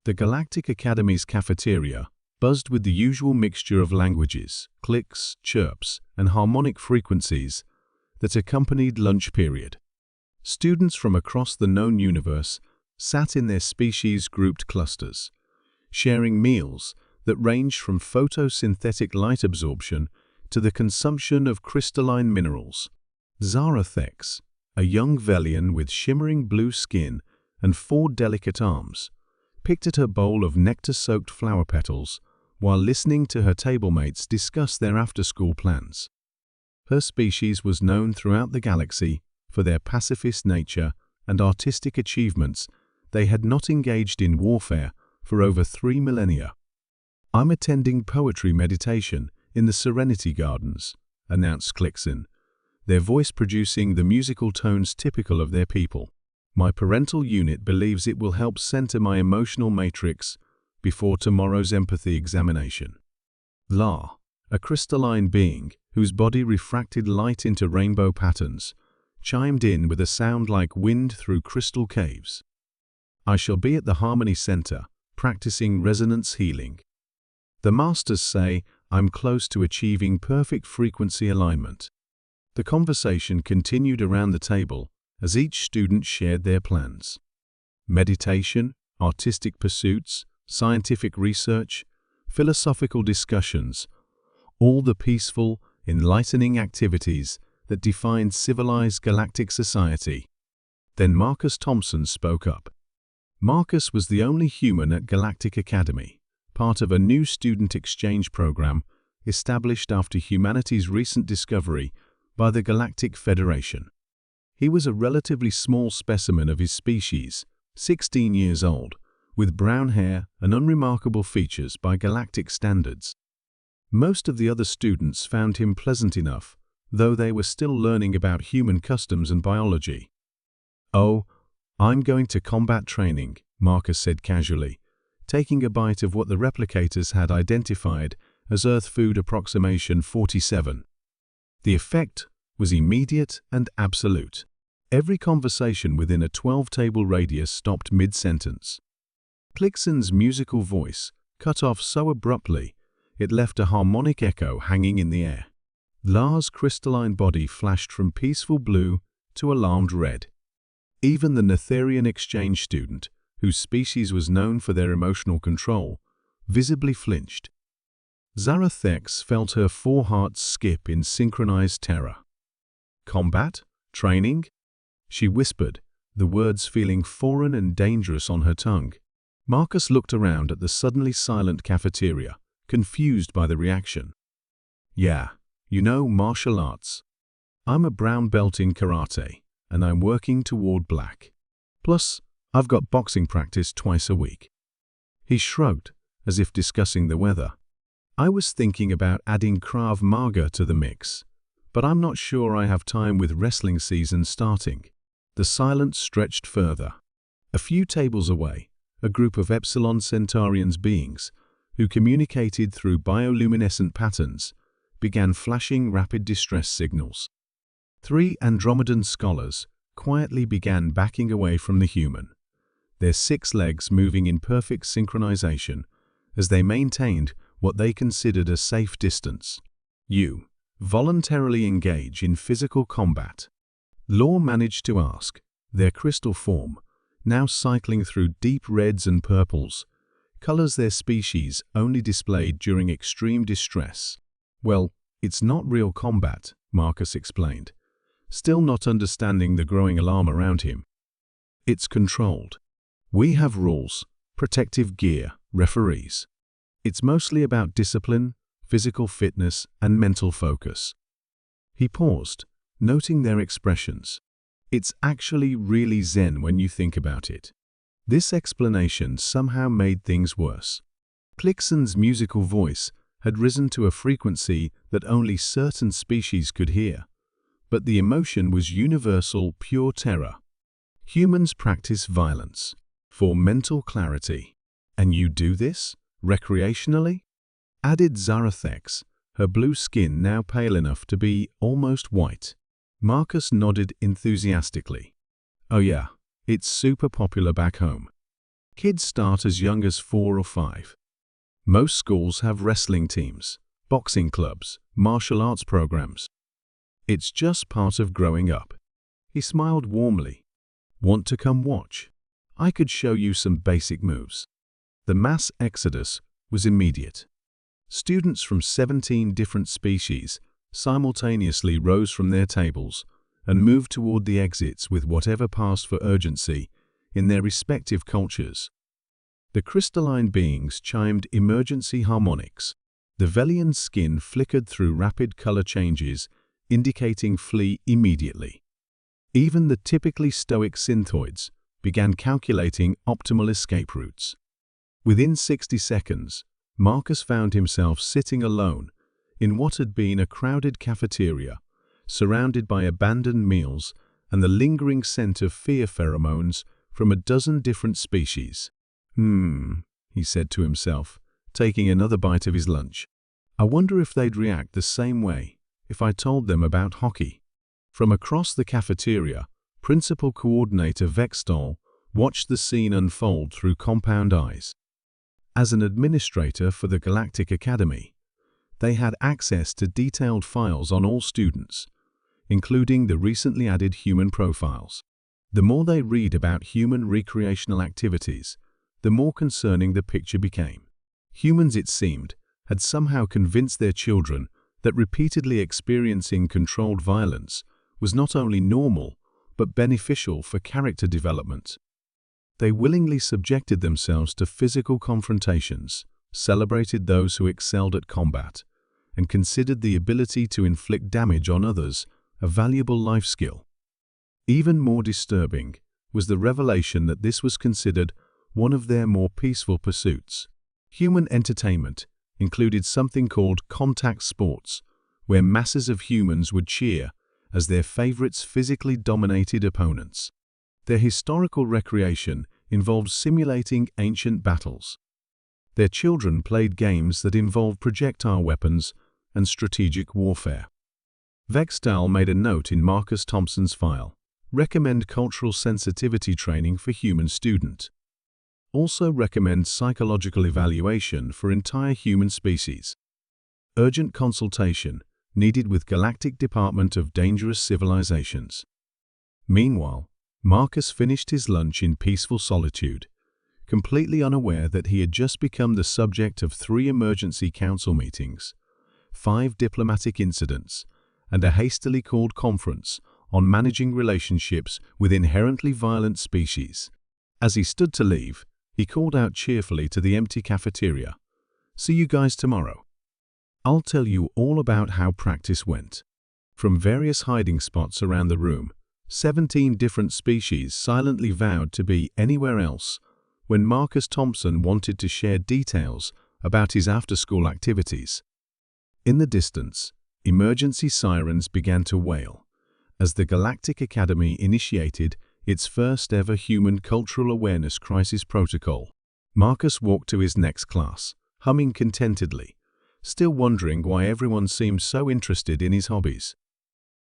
The Galactic Academy's cafeteria buzzed with the usual mixture of languages, clicks, chirps, and harmonic frequencies that accompanied lunch period. Students from across the known universe sat in their species-grouped clusters, sharing meals that ranged from photosynthetic light absorption to the consumption of crystalline minerals. Zarathex, a young Velian with shimmering blue skin and 4 delicate arms, picked at her bowl of nectar-soaked flower petals while listening to her tablemates discuss their after-school plans. Her species was known throughout the galaxy for their pacifist nature and artistic achievements. They had not engaged in warfare for over 3 millennia. "I'm attending poetry meditation in the Serenity Gardens," announced Clixon, their voice producing the musical tones typical of their people. "My parental unit believes it will help center my emotional matrix before tomorrow's empathy examination." La, a crystalline being whose body refracted light into rainbow patterns, chimed in with a sound like wind through crystal caves. "I shall be at the Harmony Center, practicing resonance healing. The masters say I'm close to achieving perfect frequency alignment." The conversation continued around the table as each student shared their plans. Meditation, artistic pursuits, scientific research, philosophical discussions, all the peaceful, enlightening activities that defined civilized galactic society. Then Marcus Thompson spoke up. Marcus was the only human at Galactic Academy, part of a new student exchange program established after humanity's recent discovery by the Galactic Federation. He was a relatively small specimen of his species, 16 years old, with brown hair and unremarkable features by galactic standards. Most of the other students found him pleasant enough, though they were still learning about human customs and biology. "Oh, I'm going to combat training," Marcus said casually, taking a bite of what the replicators had identified as Earth Food Approximation 47. The effect was immediate and absolute. Every conversation within a 12-table radius stopped mid-sentence. Clixon's musical voice cut off so abruptly it left a harmonic echo hanging in the air. La's crystalline body flashed from peaceful blue to alarmed red. Even the Netherian exchange student, whose species was known for their emotional control, visibly flinched. Zarathex felt her 4 hearts skip in synchronized terror. "Combat? Training?" she whispered, the words feeling foreign and dangerous on her tongue. Marcus looked around at the suddenly silent cafeteria, confused by the reaction. "Yeah, martial arts. I'm a brown belt in karate, and I'm working toward black. Plus, I've got boxing practice twice a week." He shrugged, as if discussing the weather. "I was thinking about adding Krav Maga to the mix, but I'm not sure I have time with wrestling season starting." The silence stretched further. A few tables away, a group of Epsilon Centaurians beings, who communicated through bioluminescent patterns, began flashing rapid distress signals. 3 Andromedan scholars quietly began backing away from the human, their 6 legs moving in perfect synchronization as they maintained what they considered a safe distance. "You voluntarily engage in physical combat?" Law managed to ask, their crystal form, now cycling through deep reds and purples, colors their species only displayed during extreme distress. "Well, it's not real combat," Marcus explained, still not understanding the growing alarm around him. "It's controlled. We have rules, protective gear, referees. It's mostly about discipline, physical fitness, and mental focus." He paused, noting their expressions. "It's actually really zen when you think about it." This explanation somehow made things worse. Clixon's musical voice had risen to a frequency that only certain species could hear, but the emotion was universal, pure terror. "Humans practice violence for mental clarity. And you do this recreationally?" added Zarathex, her blue skin now pale enough to be almost white. Marcus nodded enthusiastically. "Oh yeah, it's super popular back home." Kids start as young as 4 or 5. Most schools have wrestling teams, boxing clubs, martial arts programs. It's just part of growing up. He smiled warmly. Want to come watch? I could show you some basic moves. The mass exodus was immediate. Students from 17 different species simultaneously rose from their tables and moved toward the exits with whatever passed for urgency in their respective cultures. The crystalline beings chimed emergency harmonics. The Velian skin flickered through rapid color changes, indicating flee immediately. Even the typically stoic synthoids began calculating optimal escape routes. Within 60 seconds, Marcus found himself sitting alone in what had been a crowded cafeteria, surrounded by abandoned meals and the lingering scent of fear pheromones from a dozen different species. He said to himself, taking another bite of his lunch. I wonder if they'd react the same way if I told them about hockey. From across the cafeteria, Principal Coordinator Vextol watched the scene unfold through compound eyes. As an administrator for the Galactic Academy, they had access to detailed files on all students, including the recently added human profiles. The more they read about human recreational activities, the more concerning the picture became. Humans, it seemed, had somehow convinced their children that repeatedly experiencing controlled violence was not only normal, but beneficial for character development. They willingly subjected themselves to physical confrontations, celebrated those who excelled at combat, and considered the ability to inflict damage on others a valuable life skill. Even more disturbing was the revelation that this was considered one of their more peaceful pursuits. Human entertainment included something called contact sports, where masses of humans would cheer as their favorites physically dominated opponents. Their historical recreation involved simulating ancient battles. Their children played games that involved projectile weapons and strategic warfare. Vextal made a note in Marcus Thompson's file. Recommend cultural sensitivity training for human student. Also recommend psychological evaluation for entire human species. Urgent consultation needed with Galactic Department of Dangerous Civilizations. Meanwhile, Marcus finished his lunch in peaceful solitude, completely unaware that he had just become the subject of 3 emergency council meetings, 5 diplomatic incidents, and a hastily called conference on managing relationships with inherently violent species. As he stood to leave, he called out cheerfully to the empty cafeteria, "See you guys tomorrow. I'll tell you all about how practice went." From various hiding spots around the room, 17 different species silently vowed to be anywhere else when Marcus Thompson wanted to share details about his after-school activities. In the distance, emergency sirens began to wail as the Galactic Academy initiated its first ever human cultural awareness crisis protocol. Marcus walked to his next class, humming contentedly, still wondering why everyone seemed so interested in his hobbies.